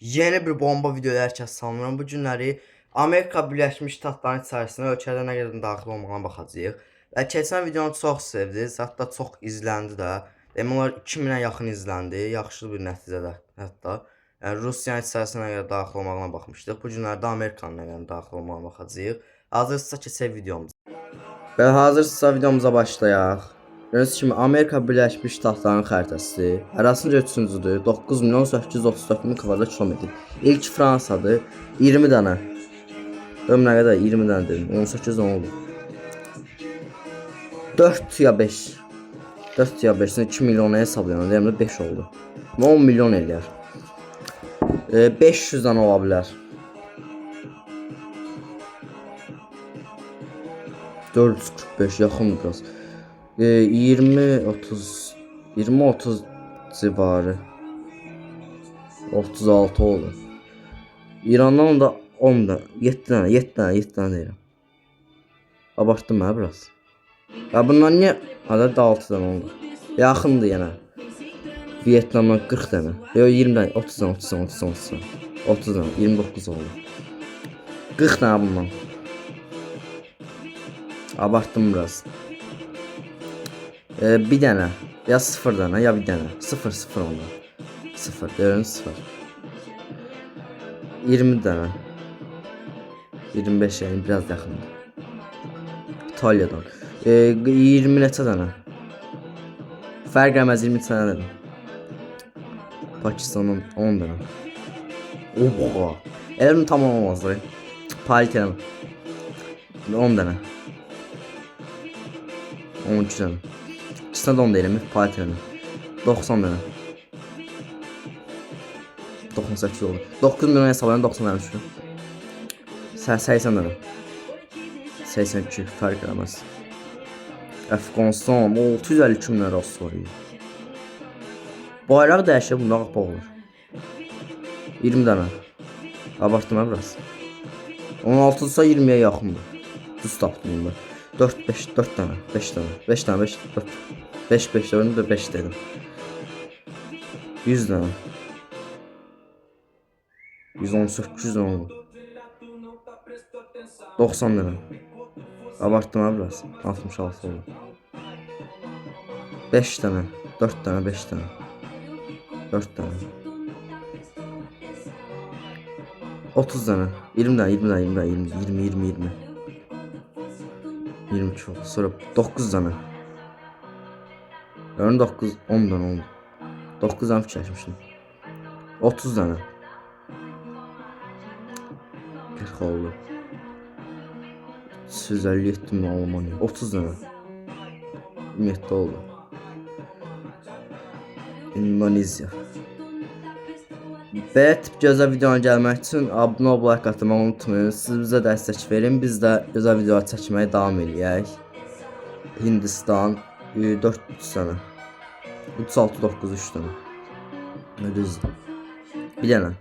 Yeni bir bomba videoya hər kəs salamlayıram. Bu günləri Amerika Birləşmiş Ştatlarının içərisinə ölkələrə nə qədər daxil olmağına baxacağıq. Və keçən videonu çox sevdiniz, hətta çox izləndi də. Demək olar 2000-ə yaxın izləndi, yaxşı bir nəticədə hətta. Yəni Rusiyanın içərisinə nə qədər daxil olmağına baxmışdıq. Bu günlərdə Amerikanın nə qədər daxil olmağına baxacağıq. Hazırsa keçək videomuza. Və hazırsa videomuza başlayaq. Gördüyünüz kimi Amerika Birləşmiş Ştatlarının xəritəsi arasınca 3-cüdür. 9.834.000 kvadrat kilometr. İlk Fransadır. 20 dənə. Ömrə qədər 20 dənə dedim. 18 oldu. 4 ya 5. 4 ya 5'ini 2 milyona hesablayalım. Deyəndə 5 oldu. 10 milyon eləyər. 500 dənə ola bilər. 445 yaxın biraz. 20-30 civarı 36 oldu. İrandan da 10 da 7 dənə deyirəm. Abartdım hə biraz. Ya bunlar niyə ədəd 6 dənə oldu? Yaxındır yenə. Vietnamdan 40 dənə. Yox 20 dənə, 30 dənə, 30 dənə, 29 oldu. 40 dənə bundan. Abartdım biraz. Bir dənə ya 0 dənə ya bir dənə 0 oldu. 0 deyirəm 0. 20 dənə 25 yəni biraz yaxındır. İtaliyadan 20 neçə dənə fərq eləməz 20 dənə dedim. Pakistandan 10 dənə. Oha. Elim tamam olmaz da. Palit eləmə. 10 dənə. 12 dənə. İkisindən də 10 deyirəm, palit eləmə. 90 dənə. 98 oldu. 9 milyon hesablayan 90 dənə düşür. 80 dənə. 82 fərq eləməz. Əfqanistan 652 min rast var. Bayraq dəyişir, bunda qapaq olur. 20 dənə. Abartdım hə biraz. 16-dırsa 20'ye yaxındır. Düz tapdım bunda. 4 dənə, 5 dənə, 5 dənə, 5, 4, 5 dənə, 5 dedim. 100 dənə. 118 dənə oldu. 90 dənə. Abartdım ha biraz. 66 oldu. 5 dənə, 4 dənə, 5 dənə. 4 dənə. 30 dənə, 20 dənə, 20 dənə, 20. 22 oldu. Sonra 9 dənə. Yani 9, 10 dənə oldu. 9 dənə fikirləşmişdim. 30 dənə. 40 oldu. 357 min Almanya. 30 dənə. 27 oldu. İndonezya. Belə tip gözəl videoya gəlmək üçün abunə olub like atmağı unutmayın. Siz bizə dəstək verin, biz də gözəl videolar çəkməyə davam eləyək. Hindistan 400 dənə. 3, 6, 9, 3 dənə. Düzdür. Bir dənə.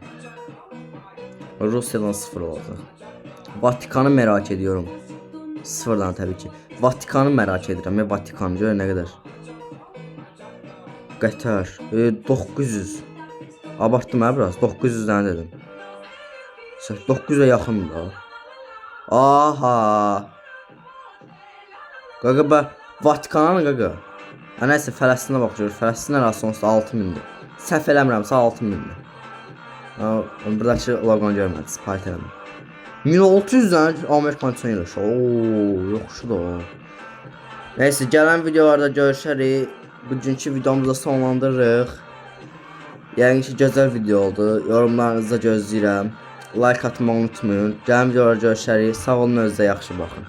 Rusiyadan 0 olacaq. Vatikanı merak ediyorum. 0'dan təbii ki. Vatikanı merak edirəm. Vatikan görə nə qədər? Qətər 900. Abartdım hə biraz. 900 dənə dedim. 900'e yaxındır da. Aha. Qaqa bə Vatikanın qaqa. Nəysə Fələstinə baxırıq. Fələstin arası onsuz 6000'dir. Səhv eləmirəmsə 6000'dir. Buradakı loqonu görmədiniz. Palit eləmə. 1600 dənə Amerikan üçün eləş. Oo, yoxşudur o. Nəysə gələn videolarda görüşərik. Bugünkü videomuzu sonlandırırıq. Yəni ki gözəl video oldu. Yorumlarınızı gözləyirəm. Like atmağı unutmayın. Gələn videolarda görüşərik. Sağ olun, özünüzə yaxşı baxın.